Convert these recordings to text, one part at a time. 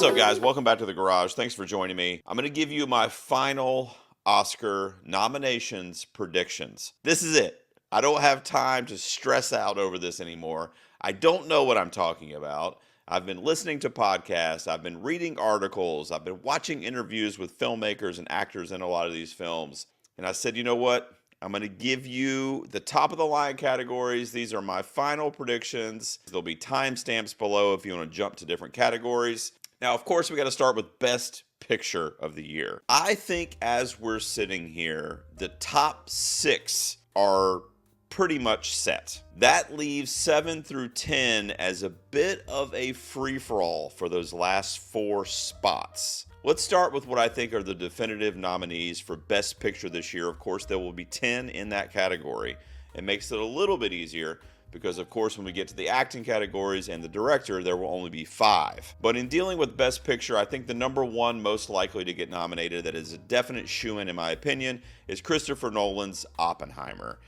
up, guys? Welcome back to the garage. Thanks for joining me. I'm going to give you my final Oscar nominations predictions. This is it. I don't have time to stress out over this anymore. I don't know what I'm talking about. I've been listening to podcasts. I've been reading articles. I've been watching interviews with filmmakers and actors in a lot of these films. And I said, you know what? I'm going to give you the top of the line categories. These are my final predictions. There'll be timestamps below if you want to jump to different categories. Now, of course, we got to start with Best Picture of the Year. I think as we're sitting here, the top 6 are pretty much set. That leaves 7 through 10 as a bit of a free-for-all for those last 4 spots. Let's start with what I think are the definitive nominees for Best Picture this year. Of course, there will be 10 in that category. It makes it a little bit easier because, of course, when we get to the acting categories and the director, there will only be 5. But in dealing with Best Picture, I think the number one most likely to get nominated, that is a definite shoo-in in my opinion, is Christopher Nolan's Oppenheimer.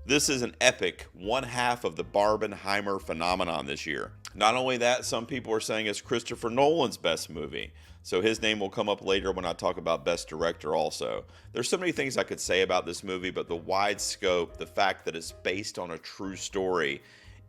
This is an epic one half of the Barbenheimer phenomenon this year. Not only that, some people are saying it's Christopher Nolan's best movie. So his name will come up later when I talk about Best Director also. There's so many things I could say about this movie, but the wide scope, the fact that it's based on a true story,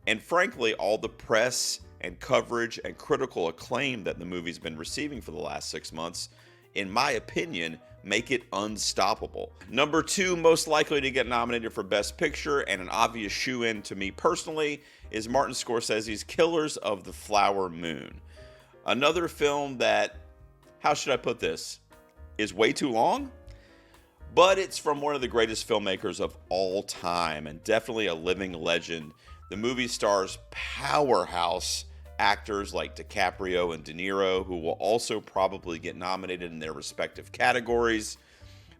and frankly, all the press and coverage and critical acclaim that the movie's been receiving for the last 6 months, in my opinion, make it unstoppable. Number 2 most likely to get nominated for Best Picture, and an obvious shoo-in to me personally, is Martin Scorsese's Killers of the Flower Moon. Another film that, how should I put this, is way too long, but it's from one of the greatest filmmakers of all time and definitely a living legend. The movie stars powerhouse actors like DiCaprio and De Niro, who will also probably get nominated in their respective categories,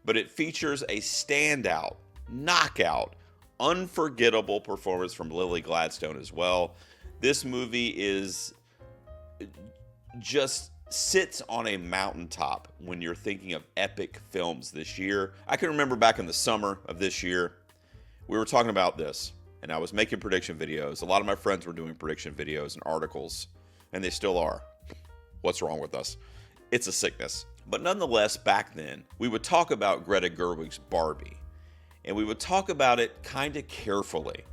but it features a standout, knockout, unforgettable performance from Lily Gladstone as well. This movie is just sits on a mountaintop when you're thinking of epic films this year. I can remember back in the summer of this year, we were talking about this, and I was making prediction videos. A lot of my friends were doing prediction videos and articles, and they still are. What's wrong with us? It's a sickness. But nonetheless, back then, we would talk about Greta Gerwig's Barbie, and we would talk about it kind of carefully.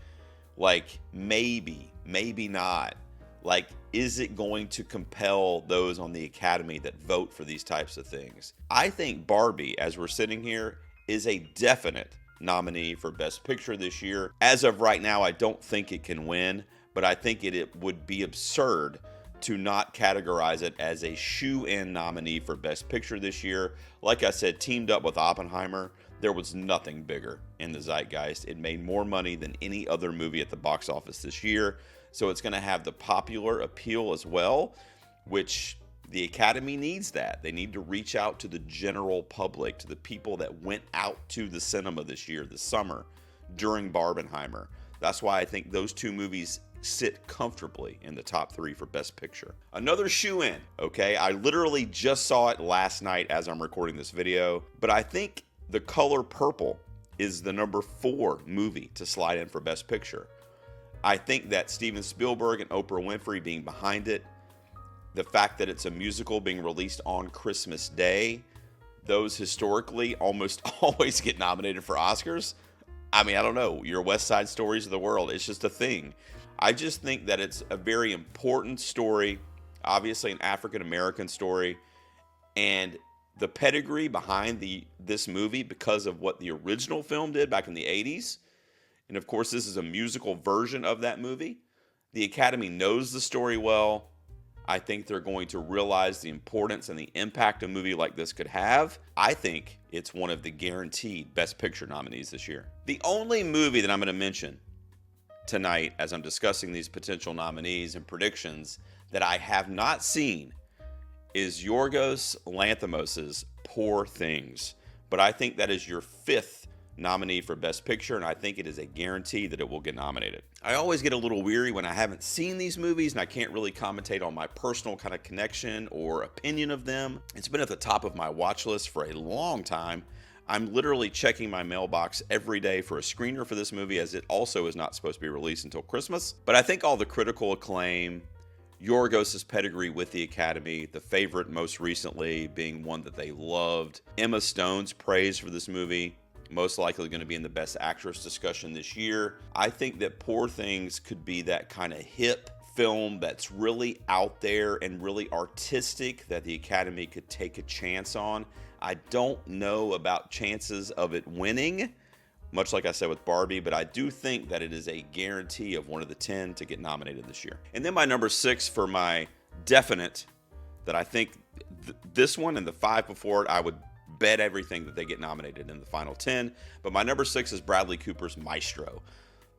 Like, maybe not. Like, is it going to compel those on the Academy that vote for these types of things? I think Barbie, as we're sitting here, is a definite nominee for Best Picture this year. As of right now, I don't think it can win, but I think it would be absurd to not categorize it as a shoo-in nominee for Best Picture this year. Like I said, teamed up with Oppenheimer, there was nothing bigger in the zeitgeist. It made more money than any other movie at the box office this year. So it's going to have the popular appeal as well, which the Academy needs that. They need to reach out to the general public, to the people that went out to the cinema this year, this summer, during Barbenheimer. That's why I think those 2 movies sit comfortably in the top 3 for Best Picture. Another shoo-in, okay? I literally just saw it last night as I'm recording this video, but I think The Color Purple is the number 4 movie to slide in for Best Picture. I think that Steven Spielberg and Oprah Winfrey being behind it, the fact that it's a musical being released on Christmas Day, those historically almost always get nominated for Oscars. I mean, I don't know, your West Side Stories of the world, it's just a thing. I just think that it's a very important story, obviously an African-American story, and the pedigree behind this movie because of what the original film did back in the 80s. And of course, this is a musical version of that movie. The Academy knows the story well. I think they're going to realize the importance and the impact a movie like this could have. I think it's one of the guaranteed Best Picture nominees this year. The only movie that I'm going to mention tonight as I'm discussing these potential nominees and predictions that I have not seen is Yorgos Lanthimos' Poor Things. But I think that is your 5th nominee for Best Picture, and I think it is a guarantee that it will get nominated. I always get a little weary when I haven't seen these movies and I can't really commentate on my personal kind of connection or opinion of them. It's been at the top of my watch list for a long time. I'm literally checking my mailbox every day for a screener for this movie, as it also is not supposed to be released until Christmas. But I think all the critical acclaim, Yorgos's pedigree with the Academy, the favorite most recently being one that they loved. Emma Stone's praise for this movie, most likely going to be in the Best Actress discussion this year. I think that Poor Things could be that kind of hip film that's really out there and really artistic that the Academy could take a chance on. I don't know about chances of it winning, much like I said with Barbie, but I do think that it is a guarantee of one of the 10 to get nominated this year. And then my number 6 for my definite, that I think this one and the 5 before it, I would bet everything that they get nominated in the final 10. But my number 6 is Bradley Cooper's Maestro,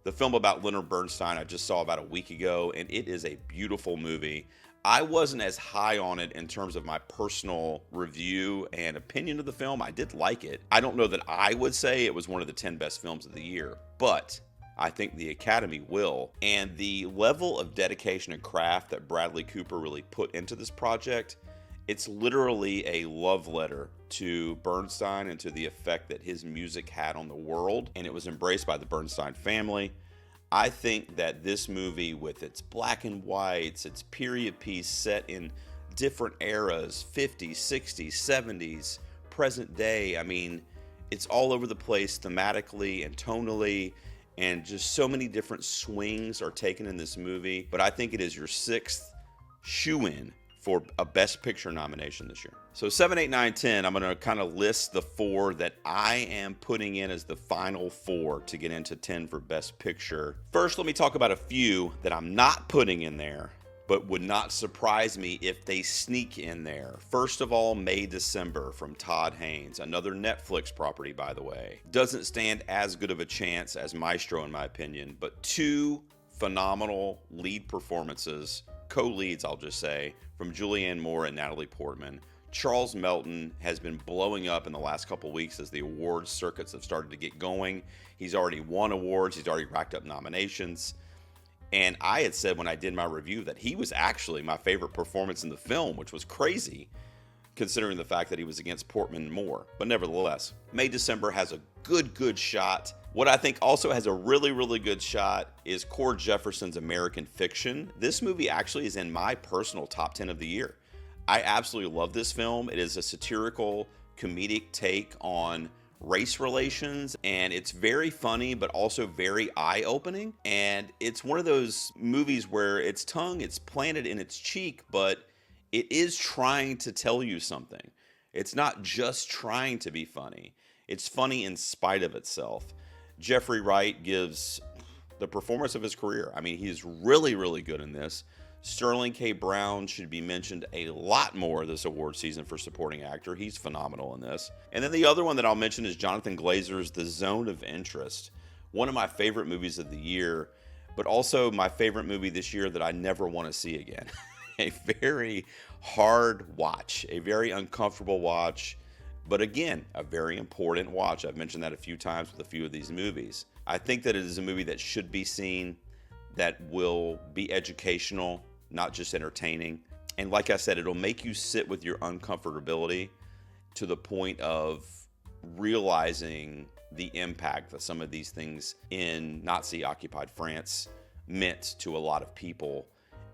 the film about Leonard Bernstein I just saw about a week ago, and it is a beautiful movie. I wasn't as high on it in terms of my personal review and opinion of the film. I did like it. I don't know that I would say it was one of the 10 best films of the year, but I think the Academy will. And the level of dedication and craft that Bradley Cooper really put into this project, it's literally a love letter to Bernstein and to the effect that his music had on the world, and it was embraced by the Bernstein family. I think that this movie, with its black and whites, its period piece set in different eras, 50s, 60s, 70s, present day, I mean, it's all over the place thematically and tonally, and just so many different swings are taken in this movie. But I think it is your 6th shoe-in for a Best Picture nomination this year. So 7, 8, 9, 10, I'm going to kind of list the 4 that I am putting in as the final 4 to get into 10 for Best Picture. First, let me talk about a few that I'm not putting in there, but would not surprise me if they sneak in there. First of all, May December from Todd Haynes, another Netflix property, by the way. Doesn't stand as good of a chance as Maestro, in my opinion, but 2 phenomenal lead performances, co-leads, I'll just say, from Julianne Moore and Natalie Portman. Charles Melton has been blowing up in the last couple weeks as the awards circuits have started to get going. He's already won awards. He's already racked up nominations. And I had said when I did my review that he was actually my favorite performance in the film, which was crazy considering the fact that he was against Portman and Moore. But nevertheless, May December has a good shot. What I think also has a really good shot is Cord Jefferson's American Fiction. This movie actually is in my personal top 10 of the year. I absolutely love this film. It is a satirical, comedic take on race relations, and it's very funny but also very eye-opening. And it's one of those movies where its tongue is planted in its cheek, but it is trying to tell you something. It's not just trying to be funny. It's funny in spite of itself. Jeffrey Wright gives the performance of his career. I mean, he's really good in this. Sterling K. Brown should be mentioned a lot more this award season for supporting actor. He's phenomenal in this. And then the other one that I'll mention is Jonathan Glazer's The Zone of Interest. One of my favorite movies of the year, but also my favorite movie this year that I never want to see again. A very hard watch, a very uncomfortable watch, but again, a very important watch. I've mentioned that a few times with a few of these movies. I think that it is a movie that should be seen, that will be educational, not just entertaining. And like I said, it'll make you sit with your uncomfortability to the point of realizing the impact that some of these things in Nazi-occupied France meant to a lot of people,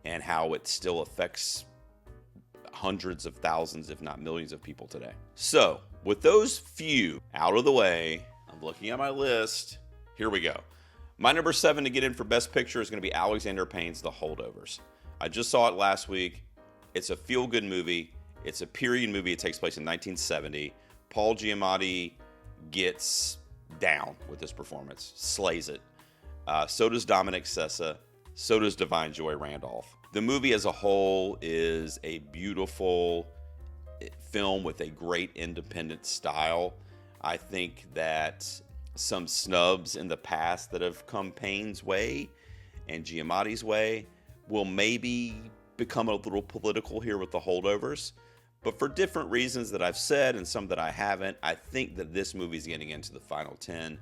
and how it still affects hundreds of thousands, if not millions of people today. So, with those few out of the way, I'm looking at my list. Here we go. My number 7 to get in for Best Picture is going to be Alexander Payne's The Holdovers. I just saw it last week. It's a feel-good movie. It's a period movie. It takes place in 1970. Paul Giamatti gets down with this performance, slays it. So does Dominic Sessa. So does Divine Joy Randolph. The movie as a whole is a beautiful film with a great independent style. I think that some snubs in the past that have come Payne's way and Giamatti's way will maybe become a little political here with The Holdovers. But for different reasons that I've said and some that I haven't, I think that this movie's getting into the final 10.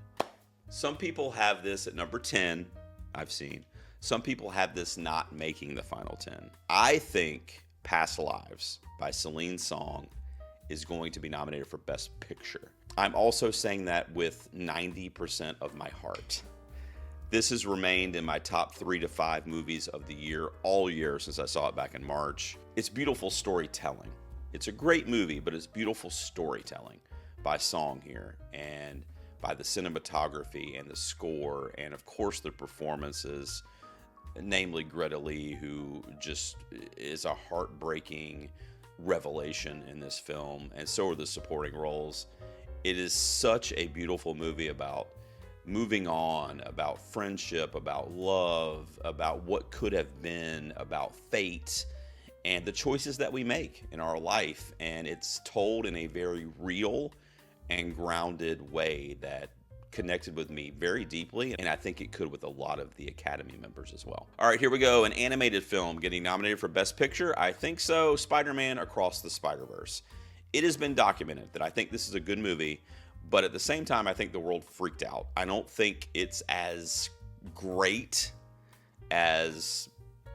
Some people have this at number 10, I've seen. Some people have this not making the final 10. I think Past Lives by Celine Song is going to be nominated for Best Picture. I'm also saying that with 90% of my heart. This has remained in my top 3 to 5 movies of the year all year since I saw it back in March. It's beautiful storytelling. It's a great movie, but it's beautiful storytelling by song here, and by the cinematography and the score, and of course the performances, namely Greta Lee, who just is a heartbreaking revelation in this film, and so are the supporting roles. It is such a beautiful movie about moving on, about friendship, about love, about what could have been, about fate, and the choices that we make in our life. And it's told in a very real and grounded way that connected with me very deeply, and I think it could with a lot of the Academy members as well. All right, here we go. An animated film getting nominated for Best Picture. I think so. Spider-Man Across the Spider-Verse. It has been documented that I think this is a good movie, but at the same time, I think the world freaked out. I don't think it's as great as,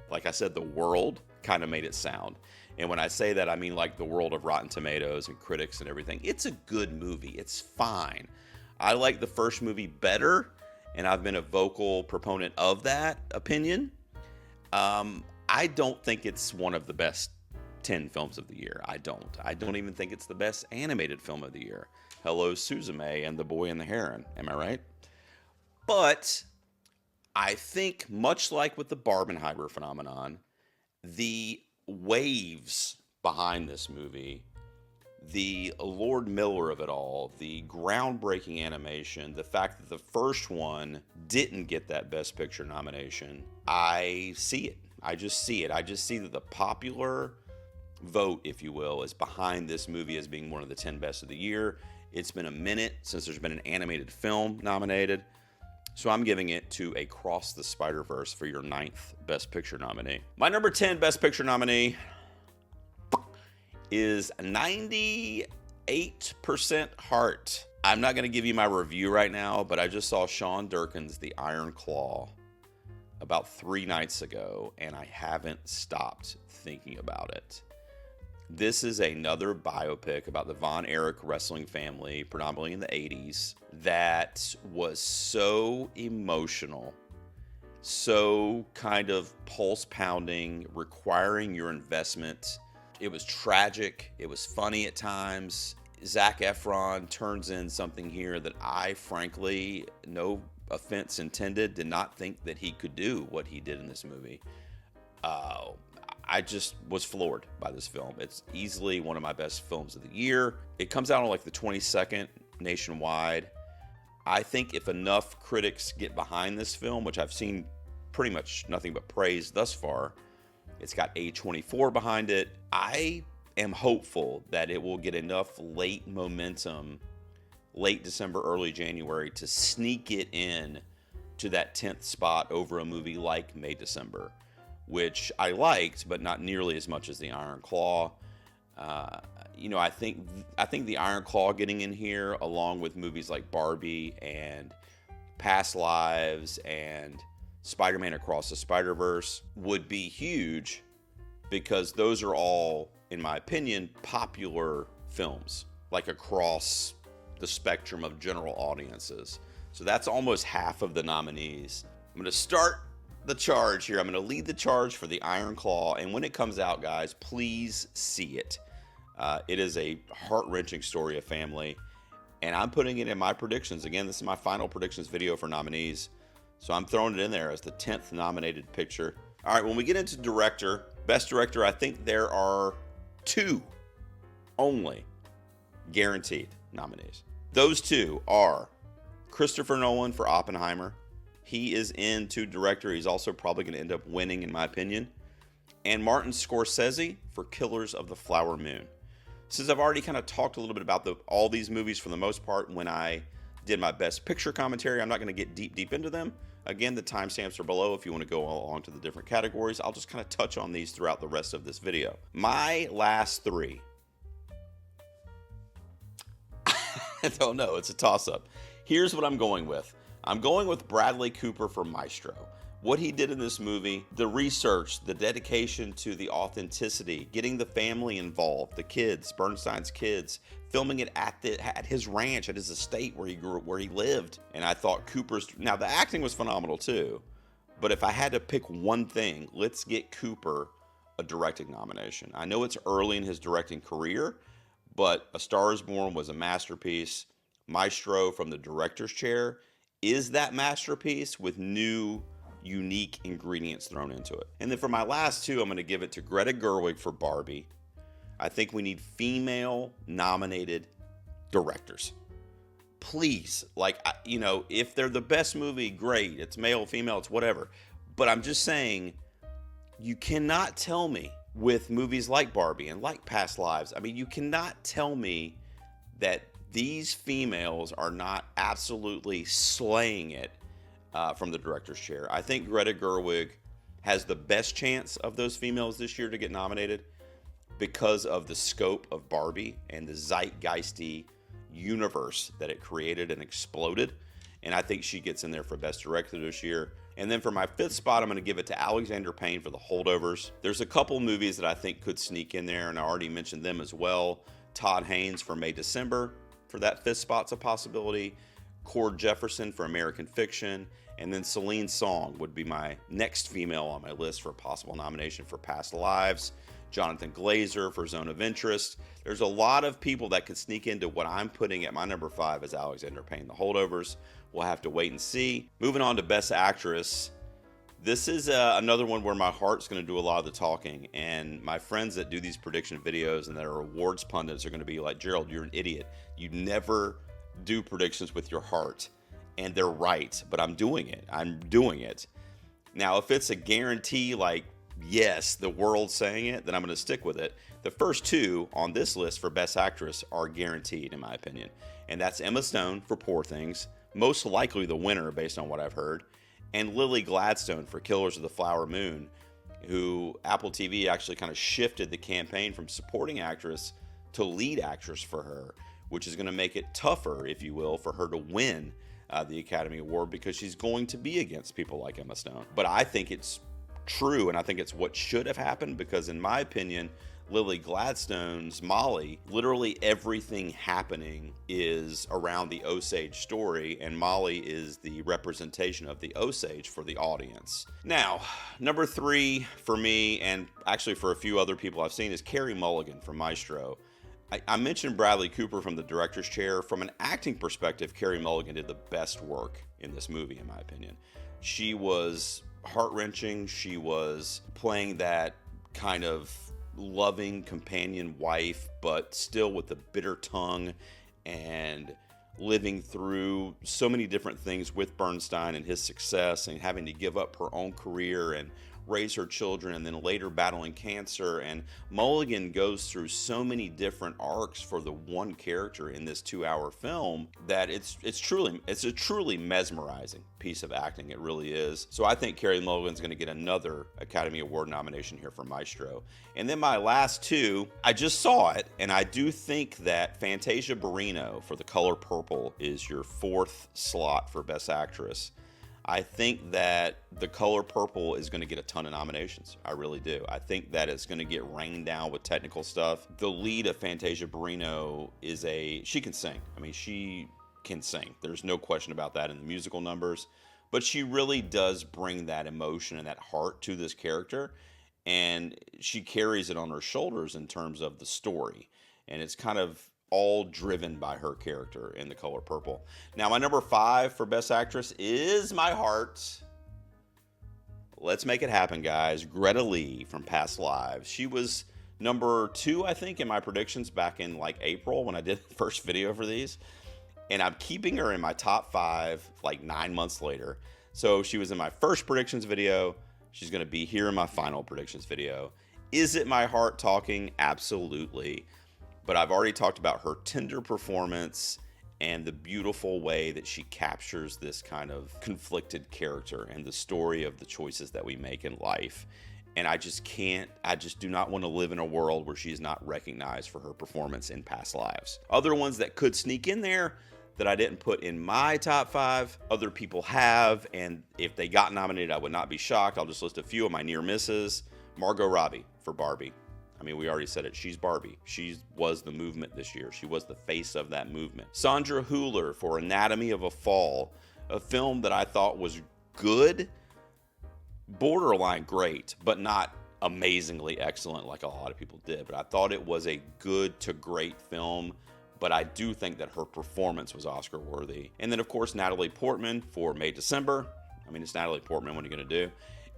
like I said, the world kind of made it sound. And when I say that, I mean like the world of Rotten Tomatoes and critics and everything. It's a good movie. It's fine. I like the first movie better, and I've been a vocal proponent of that opinion. I don't think it's one of the best 10 films of the year. I don't even think it's the best animated film of the year. Hello, Suzume and the Boy and the Heron. Am I right? But I think, much like with the Barbenheimer phenomenon, the waves behind this movie, the Lord Miller of it all, the groundbreaking animation, the fact that the first one didn't get that Best Picture nomination, I see it. I just see it. I just see that the popular vote, if you will, is behind this movie as being one of the 10 best of the year. It's been a minute since there's been an animated film nominated, so I'm giving it to Across the Spider-Verse for your 9th Best Picture nominee. My number 10 Best Picture nominee is 98% Heart. I'm not going to give you my review right now, but I just saw Sean Durkin's The Iron Claw about 3 nights ago, and I haven't stopped thinking about it. This is another biopic about the Von Erich wrestling family, predominantly in the 80s, that was so emotional, so kind of pulse-pounding, requiring your investment. It was tragic. It was funny at times. Zac Efron turns in something here that I, frankly, no offense intended, did not think that he could do what he did in this movie. I just was floored by this film. It's easily one of my best films of the year. It comes out on like the 22nd nationwide. I think if enough critics get behind this film, which I've seen pretty much nothing but praise thus far, it's got A24 behind it. I am hopeful that it will get enough late momentum, late December, early January, to sneak it in to that 10th spot over a movie like May December, which I liked, but not nearly as much as The Iron Claw. I think The Iron Claw getting in here, along with movies like Barbie and Past Lives and Spider-Man Across the Spider-Verse, would be huge, because those are all, in my opinion, popular films, like across the spectrum of general audiences. So that's almost half of the nominees. I'm going to start the charge here. I'm going to lead the charge for The Iron Claw, and when it comes out, guys, please see it. It is a heart-wrenching story of family, and I'm putting it in my predictions. Again, this is my final predictions video for nominees, so I'm throwing it in there as the 10th nominated picture. All right, when we get into director, best director, I think there are 2 only guaranteed nominees. Those 2 are Christopher Nolan for Oppenheimer. He is into director. He's also probably going to end up winning, in my opinion. And Martin Scorsese for Killers of the Flower Moon. Since I've already kind of talked a little bit about all these movies for the most part when I did my best picture commentary, I'm not going to get deep into them. Again, the timestamps are below if you want to go along to the different categories. I'll just kind of touch on these throughout the rest of this video. My last 3. I don't know. It's a toss-up. Here's what I'm going with. I'm going with Bradley Cooper for Maestro. What he did in this movie, the research, the dedication to the authenticity, getting the family involved, the kids, Bernstein's kids, filming it at his ranch, at his estate where he grew up, where he lived. And I thought now the acting was phenomenal too, but if I had to pick one thing, let's get Cooper a directing nomination. I know it's early in his directing career, but A Star is Born was a masterpiece. Maestro, from the director's chair, is that masterpiece with new, unique ingredients thrown into it. And then for my last two, I'm going to give it to Greta Gerwig for Barbie. I think we need female nominated directors. Please, if they're the best movie, great. It's male, female, it's whatever. But I'm just saying, you cannot tell me with movies like Barbie and like Past Lives, you cannot tell me that these females are not absolutely slaying it from the director's chair. I think Greta Gerwig has the best chance of those females this year to get nominated because of the scope of Barbie and the zeitgeisty universe that it created and exploded. And I think she gets in there for Best Director this year. And then for my fifth spot, I'm going to give it to Alexander Payne for The Holdovers. There's a couple movies that I think could sneak in there, and I already mentioned them as well. Todd Haynes for May December, for that fifth spot's a possibility. Cord Jefferson for American Fiction. And then Celine Song would be my next female on my list for a possible nomination for Past Lives. Jonathan Glazer for Zone of Interest. There's a lot of people that could sneak into what I'm putting at my number 5 as Alexander Payne, The Holdovers. We'll have to wait and see. Moving on to Best Actress. This is another one where my heart's going to do a lot of the talking. And my friends that do these prediction videos and that are awards pundits are going to be like, Gerald, you're an idiot. You never do predictions with your heart. And they're right, but I'm doing it. I'm doing it. Now, if it's a guarantee, like, yes, the world's saying it, then I'm going to stick with it. The first two on this list for Best Actress are guaranteed, in my opinion. And that's Emma Stone for Poor Things, most likely the winner based on what I've heard, and Lily Gladstone for Killers of the Flower Moon, who Apple TV actually kind of shifted the campaign from supporting actress to lead actress for her, which is going to make it tougher, if you will, for her to win the Academy Award because she's going to be against people like Emma Stone. But I think it's true, and I think it's what should have happened because, in my opinion, Lily Gladstone's Molly, literally everything happening is around the Osage story, and Molly is the representation of the Osage for the audience. Now, number 3 for me, and actually for a few other people I've seen, is Carey Mulligan from Maestro. I mentioned Bradley Cooper from the director's chair. From an acting perspective, Carey Mulligan did the best work in this movie, in my opinion. She was heart-wrenching. She was playing that kind of loving companion wife, but still with a bitter tongue and living through so many different things with Bernstein and his success and having to give up her own career and raise her children and then later battling cancer. And Mulligan goes through so many different arcs for the one character in this 2-hour film that it's a truly mesmerizing piece of acting. It really is. So I think Carey Mulligan's going to get another Academy Award nomination here for Maestro. And then my last two, I just saw it, and I do think that Fantasia Barrino for The Color Purple is your 4th slot for Best Actress. I think that The Color Purple is going to get a ton of nominations. I really do. I think that it's going to get rained down with technical stuff. The lead of Fantasia Barrino she can sing. I mean, she can sing. There's no question about that in the musical numbers. But she really does bring that emotion and that heart to this character. And she carries it on her shoulders in terms of the story. And it's kind of all driven by her character in The Color Purple. Now, my number 5 for Best Actress is my heart. Let's make it happen, guys. Greta Lee from Past Lives. She was number 2, I think, in my predictions back in like April when I did the first video for these. And I'm keeping her in my top 5 like 9 months later. So she was in my first predictions video. She's going to be here in my final predictions video. Is it my heart talking? Absolutely. But I've already talked about her tender performance and the beautiful way that she captures this kind of conflicted character and the story of the choices that we make in life. And I just do not want to live in a world where she's not recognized for her performance in Past Lives. Other ones that could sneak in there, that I didn't put in my top 5. Other people have, and if they got nominated, I would not be shocked. I'll just list a few of my near misses. Margot Robbie for Barbie. I mean, we already said it. She's Barbie. She was the movement this year. She was the face of that movement. Sandra Hüller for Anatomy of a Fall, a film that I thought was good, borderline great, but not amazingly excellent like a lot of people did. But I thought it was a good to great film, but I do think that her performance was Oscar worthy. And then, of course, Natalie Portman for May December. I mean, it's Natalie Portman. What are you going to do?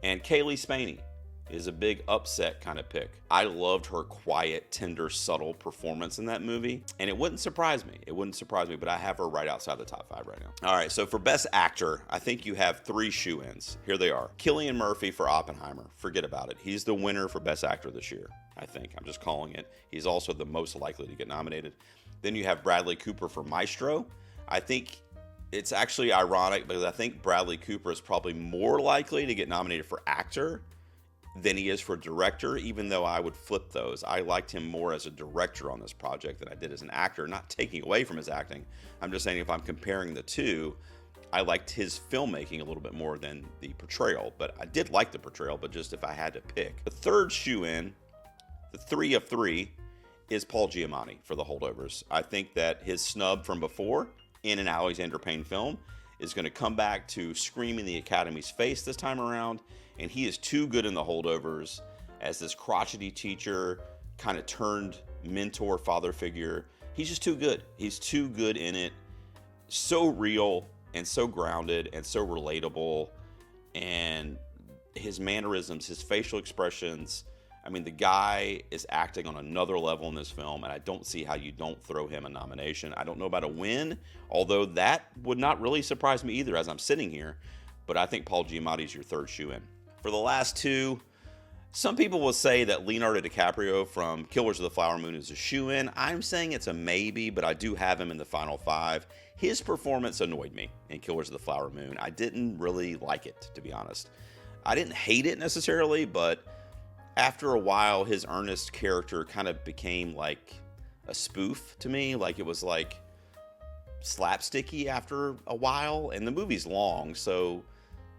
And Kaylee Spaney is a big upset kind of pick. I loved her quiet, tender, subtle performance in that movie, and it wouldn't surprise me. It wouldn't surprise me, but I have her right outside the top 5 right now. All right, so for Best Actor, I think you have 3 shoe-ins. Here they are. Cillian Murphy for Oppenheimer. Forget about it. He's the winner for Best Actor this year, I think. I'm just calling it. He's also the most likely to get nominated. Then you have Bradley Cooper for Maestro. I think it's actually ironic because I think Bradley Cooper is probably more likely to get nominated for actor than he is for director, even though I would flip those. I liked him more as a director on this project than I did as an actor, not taking away from his acting. I'm just saying if I'm comparing the two, I liked his filmmaking a little bit more than the portrayal, but I did like the portrayal, but just if I had to pick. The third shoe-in, the 3 of 3, is Paul Giamatti for The Holdovers. I think that his snub from before in an Alexander Payne film is going to come back to scream in the Academy's face this time around, and he is too good in The Holdovers as this crotchety teacher, kind of turned mentor, father figure. He's just too good. He's too good in it. So real and so grounded and so relatable. And his mannerisms, his facial expressions. I mean, the guy is acting on another level in this film, and I don't see how you don't throw him a nomination. I don't know about a win, although that would not really surprise me either as I'm sitting here. But I think Paul Giamatti is your third shoe-in. For the last 2, some people will say that Leonardo DiCaprio from Killers of the Flower Moon is a shoe-in. I'm saying it's a maybe, but I do have him in the final 5. His performance annoyed me in Killers of the Flower Moon. I didn't really like it, to be honest. I didn't hate it necessarily, but after a while, his Ernest character kind of became like a spoof to me. Like it was like slapsticky after a while, and the movie's long, so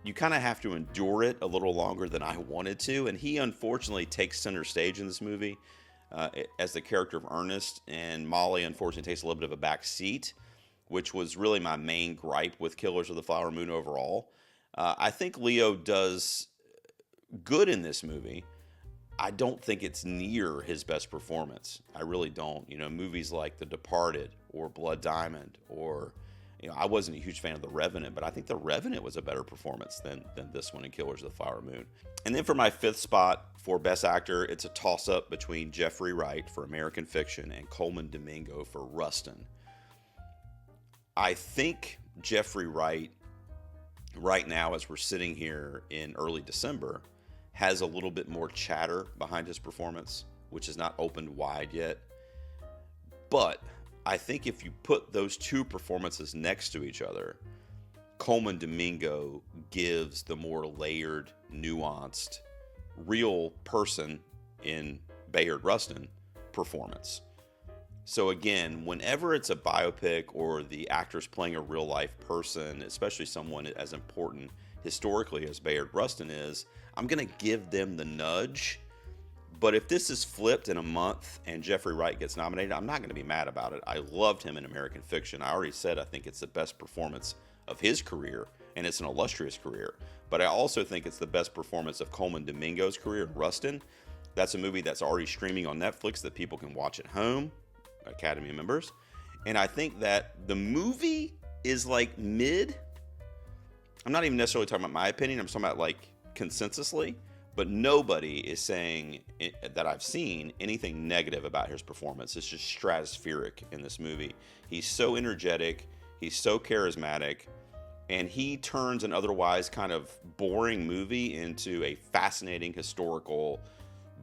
you kind of have to endure it a little longer than I wanted to. And he unfortunately takes center stage in this movie as the character of Ernest, and Molly unfortunately takes a little bit of a back seat, which was really my main gripe with Killers of the Flower Moon overall. I think Leo does good in this movie. I don't think it's near his best performance. I really don't. You know, movies like The Departed or Blood Diamond or, you know, I wasn't a huge fan of The Revenant, but I think The Revenant was a better performance than this one in Killers of the Flower Moon. And then for my 5th spot for Best Actor, it's a toss-up between Jeffrey Wright for American Fiction and Coleman Domingo for Rustin. I think Jeffrey Wright, right now as we're sitting here in early December, has a little bit more chatter behind his performance, which is not opened wide yet. But I think if you put those 2 performances next to each other, Coleman Domingo gives the more layered, nuanced, real person in Bayard Rustin performance. So again, whenever it's a biopic or the actor's playing a real life person, especially someone as important historically as Bayard Rustin is, I'm going to give them the nudge. But if this is flipped in a month and Jeffrey Wright gets nominated, I'm not going to be mad about it. I loved him in American Fiction. I already said I think it's the best performance of his career, and it's an illustrious career. But I also think it's the best performance of Coleman Domingo's career in Rustin. That's a movie that's already streaming on Netflix that people can watch at home, Academy members. And I think that the movie is like mid. I'm not even necessarily talking about my opinion. I'm talking about like consensusly, but nobody is saying that I've seen anything negative about his performance. It's just stratospheric in this movie. He's so energetic, he's so charismatic, and he turns an otherwise kind of boring movie into a fascinating historical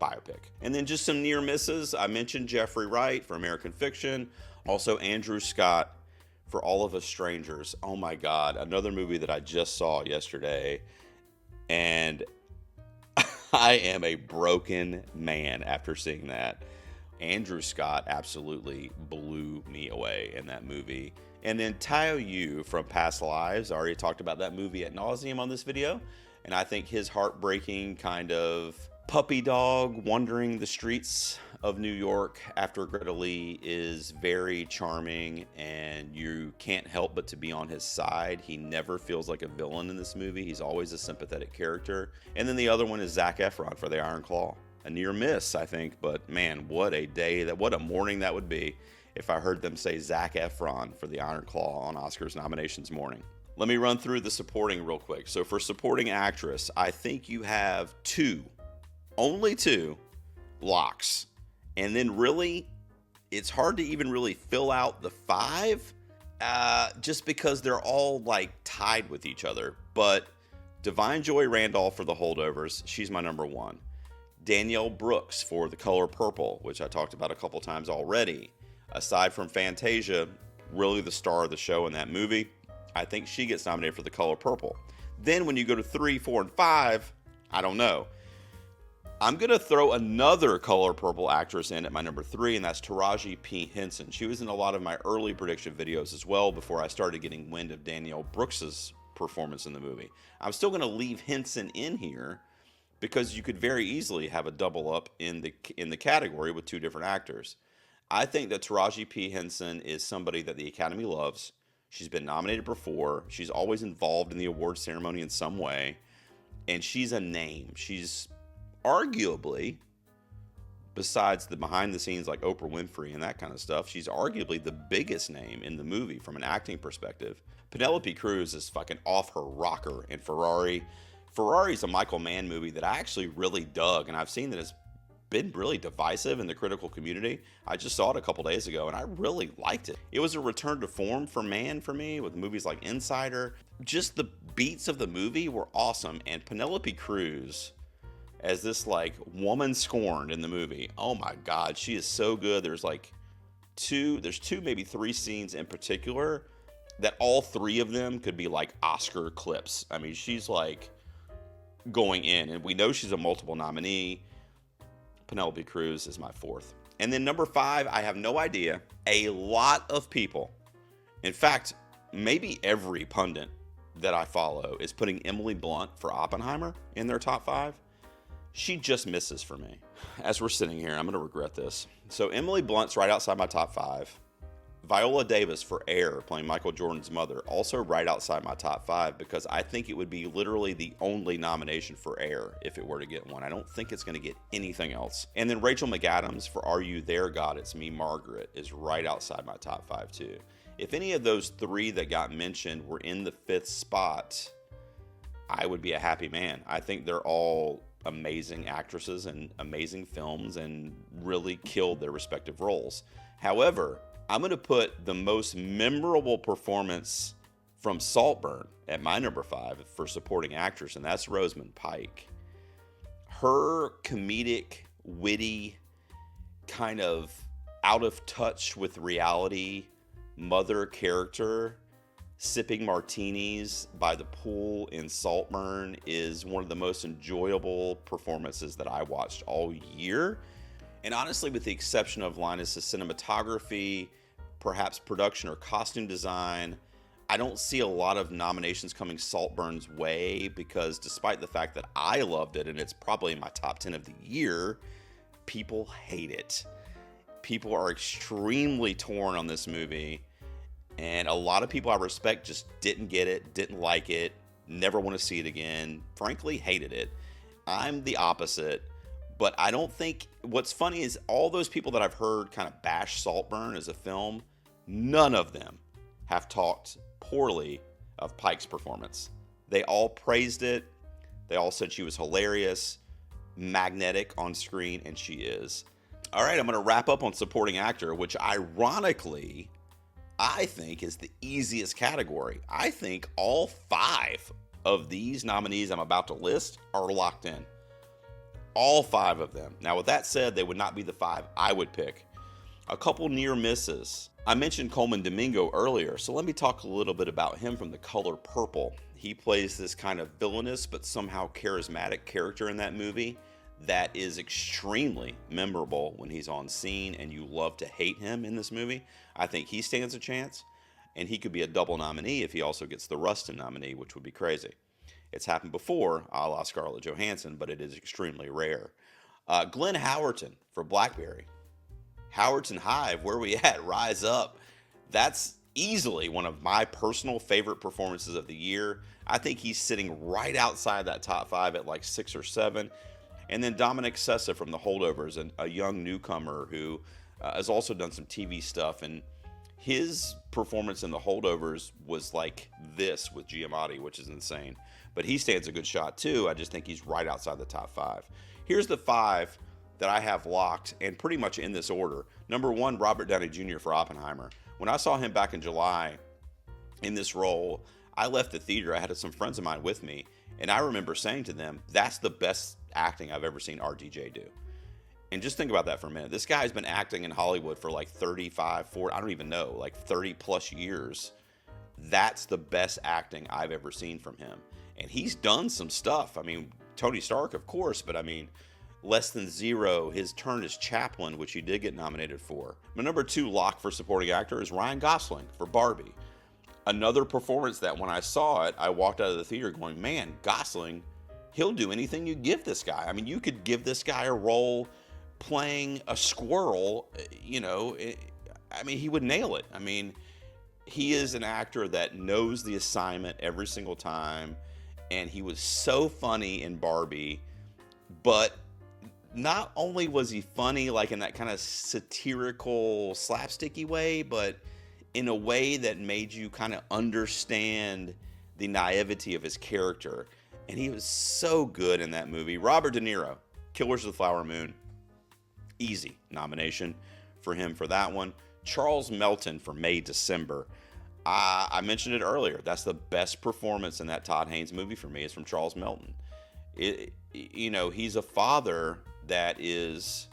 biopic. And then just some near misses. I mentioned Jeffrey Wright for American Fiction, also Andrew Scott for All of Us Strangers. Oh my God, another movie that I just saw yesterday, and I am a broken man after seeing that. Andrew Scott absolutely blew me away in that movie. And then Tao Yu from Past Lives, I already talked about that movie ad nauseum on this video. And I think his heartbreaking kind of puppy dog wandering the streets of New York after Greta Lee is very charming, and you can't help but to be on his side. He never feels like a villain in this movie. He's always a sympathetic character. And then the other one is Zac Efron for The Iron Claw. A near miss, I think, but man, what a day, what a morning that would be if I heard them say Zac Efron for The Iron Claw on Oscars nominations morning. Let me run through the supporting real quick. So for supporting actress, I think you have only two locks. And then really, it's hard to even really fill out the five just because they're all like tied with each other. But Divine Joy Randolph for The Holdovers, she's my number one. Danielle Brooks for The Color Purple, which I talked about a couple times already. Aside from Fantasia, really the star of the show in that movie, I think she gets nominated for The Color Purple. Then when you go to 3, 4, and 5, I don't know. I'm going to throw another Color Purple actress in at my number 3, and that's Taraji P. Henson. She was in a lot of my early prediction videos as well before I started getting wind of Danielle Brooks's performance in the movie. I'm still going to leave Henson in here because you could very easily have a double up in the category with two different actors. I think that Taraji P. Henson is somebody that the Academy loves. She's been nominated before. She's always involved in the award ceremony in some way. And she's a name. She's arguably, besides the behind the scenes like Oprah Winfrey and that kind of stuff, she's arguably the biggest name in the movie from an acting perspective. Penelope Cruz is fucking off her rocker in Ferrari. Ferrari's a Michael Mann movie that I actually really dug, and I've seen that it's been really divisive in the critical community. I just saw it a couple days ago and I really liked it. It was a return to form for Mann for me with movies like Insider. Just the beats of the movie were awesome, and Penelope Cruz as this like woman scorned in the movie. Oh my God, she is so good. There's two, maybe three scenes in particular that all three of them could be like Oscar clips. I mean, she's like going in, and we know she's a multiple nominee. Penelope Cruz is my 4th. And then number 5, I have no idea. A lot of people, in fact, maybe every pundit that I follow is putting Emily Blunt for Oppenheimer in their top 5. She just misses for me. As we're sitting here, I'm going to regret this. So Emily Blunt's right outside my top 5. Viola Davis for Air, playing Michael Jordan's mother, also right outside my top 5 because I think it would be literally the only nomination for Air if it were to get one. I don't think it's going to get anything else. And then Rachel McAdams for Are You There, God? It's Me, Margaret is right outside my top 5 too. If any of those 3 that got mentioned were in the 5th spot, I would be a happy man. I think they're all amazing actresses and amazing films and really killed their respective roles. However, I'm going to put the most memorable performance from Saltburn at my number 5 for supporting actress, and that's Rosamund Pike. Her comedic, witty, kind of out of touch with reality mother character sipping martinis by the pool in Saltburn is one of the most enjoyable performances that I watched all year. And honestly, with the exception of Linus's cinematography, perhaps production or costume design, I don't see a lot of nominations coming Saltburn's way because despite the fact that I loved it and it's probably in my top 10 of the year, people hate it. People are extremely torn on this movie, and a lot of people I respect just didn't get it, didn't like it, never want to see it again, frankly hated it. I'm the opposite. But I don't think, what's funny is all those people that I've heard kind of bash Saltburn as a film, none of them have talked poorly of Pike's performance. They all praised it. They all said she was hilarious, magnetic on screen, and she is. All right, I'm going to wrap up on supporting actor, which ironically, I think is the easiest category. I think all 5 of these nominees I'm about to list are locked in. All 5 of them. Now, with that said, they would not be the 5 I would pick. A couple near misses. I mentioned Coleman Domingo earlier, so let me talk a little bit about him from The Color Purple. He plays this kind of villainous but somehow charismatic character in that movie that is extremely memorable when he's on scene, and you love to hate him in this movie. I think he stands a chance. and he could be a double nominee if he also gets the Rustin nominee, which would be crazy. It's happened before, a la Scarlett Johansson, but it is extremely rare. Glenn Howerton for Blackberry. Howerton Hive, where we at? Rise Up. That's easily one of my personal favorite performances of the year. I think he's sitting right outside that top 5 at like 6 or 7. And then Dominic Sessa from The Holdovers, and a young newcomer who has also done some TV stuff. And his performance in The Holdovers was like this with Giamatti, which is insane. But he stands a good shot too. I just think he's right outside the top 5. Here's the 5 that I have locked, and pretty much in this order. Number 1, Robert Downey Jr. for Oppenheimer. When I saw him back in July in this role, I left the theater. I had some friends of mine with me, and I remember saying to them, that's the best acting I've ever seen RDJ do. And just think about that for a minute. This guy's been acting in Hollywood for like 35, 40, I don't even know, like 30 plus years. That's the best acting I've ever seen from him. And he's done some stuff. I mean, Tony Stark, of course, but I mean, Less Than Zero, his turn as Chaplin, which he did get nominated for. My number 2 lock for supporting actor is Ryan Gosling for Barbie. Another performance that when I saw it, I walked out of the theater going, man, Gosling, he'll do anything you give this guy. I mean, you could give this guy a role playing a squirrel, you know, I mean, he would nail it. I mean, he is an actor that knows the assignment every single time, and he was so funny in Barbie, but not only was he funny like in that kind of satirical slapsticky way, but in a way that made you kind of understand the naivety of his character. And he was so good in that movie. Robert De Niro, Killers of the Flower Moon. Easy nomination for him for that one. Charles Melton for May December. I mentioned it earlier. That's the best performance in that Todd Haynes movie for me is from Charles Melton. You know, he's a father that is,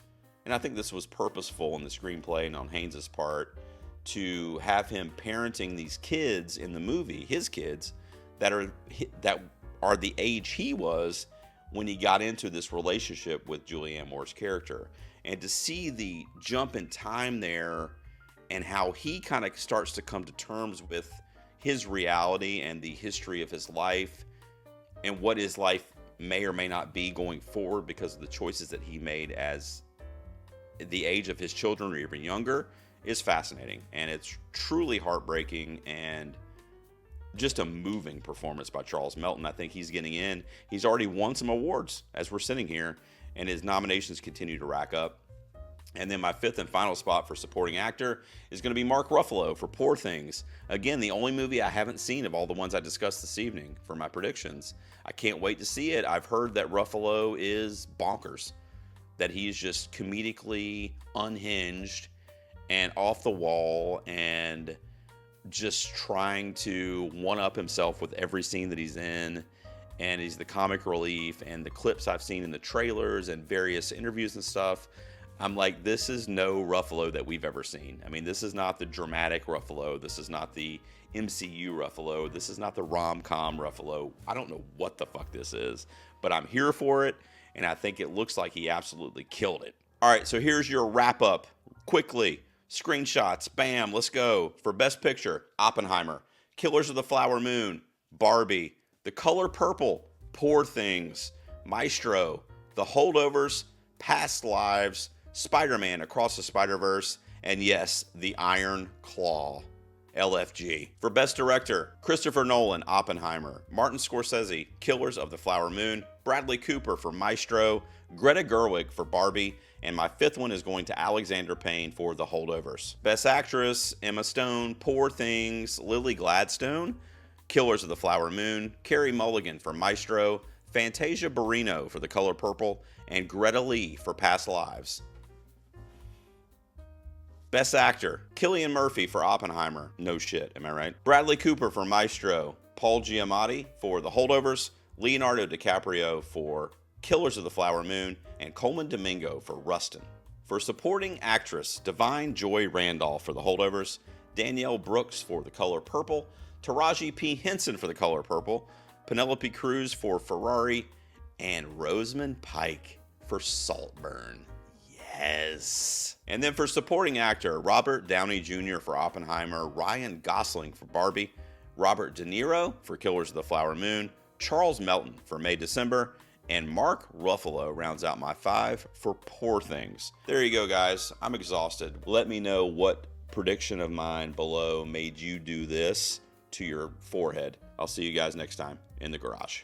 and I think this was purposeful in the screenplay and on Haynes' part, to have him parenting these kids in the movie, his kids, that are the age he was when he got into this relationship with Julianne Moore's character. And to see the jump in time there and how he kind of starts to come to terms with his reality and the history of his life and what his life may or may not be going forward because of the choices that he made as the age of his children or even younger is fascinating. And it's truly heartbreaking and just a moving performance by Charles Melton. I think he's getting in. He's already won some awards as we're sitting here, and his nominations continue to rack up. And then my 5th and final spot for supporting actor is going to be Mark Ruffalo for Poor Things. Again, the only movie I haven't seen of all the ones I discussed this evening for my predictions. I can't wait to see it. I've heard that Ruffalo is bonkers, that he's just comedically unhinged and off the wall and just trying to one-up himself with every scene that he's in. And he's the comic relief, and the clips I've seen in the trailers and various interviews and stuff, I'm like, this is no Ruffalo that we've ever seen. I mean, this is not the dramatic Ruffalo. This is not the MCU Ruffalo. This is not the rom-com Ruffalo. I don't know what the fuck this is, but I'm here for it, and I think it looks like he absolutely killed it. All right, so here's your wrap-up. Quickly, screenshots, bam, let's go. For Best Picture, Oppenheimer. Killers of the Flower Moon, Barbie. The Color Purple, Poor Things. Maestro, The Holdovers, Past Lives, Spider-Man Across the Spider-Verse, and yes, The Iron Claw, LFG. For Best Director, Christopher Nolan, Oppenheimer, Martin Scorsese, Killers of the Flower Moon, Bradley Cooper for Maestro, Greta Gerwig for Barbie, and my 5th one is going to Alexander Payne for The Holdovers. Best Actress, Emma Stone, Poor Things, Lily Gladstone, Killers of the Flower Moon, Carey Mulligan for Maestro, Fantasia Barrino for The Color Purple, and Greta Lee for Past Lives. Best Actor, Cillian Murphy for Oppenheimer. No shit, am I right? Bradley Cooper for Maestro, Paul Giamatti for The Holdovers, Leonardo DiCaprio for Killers of the Flower Moon, and Coleman Domingo for Rustin. For Supporting Actress, Divine Joy Randolph for The Holdovers, Danielle Brooks for The Color Purple, Taraji P. Henson for The Color Purple, Penelope Cruz for Ferrari, and Rosamund Pike for Saltburn. Yes. And then for supporting actor, Robert Downey Jr. for Oppenheimer, Ryan Gosling for Barbie, Robert De Niro for Killers of the Flower Moon, Charles Melton for May December, and Mark Ruffalo rounds out my 5 for Poor Things. There you go, guys. I'm exhausted. Let me know what prediction of mine below made you do this to your forehead. I'll see you guys next time in the garage.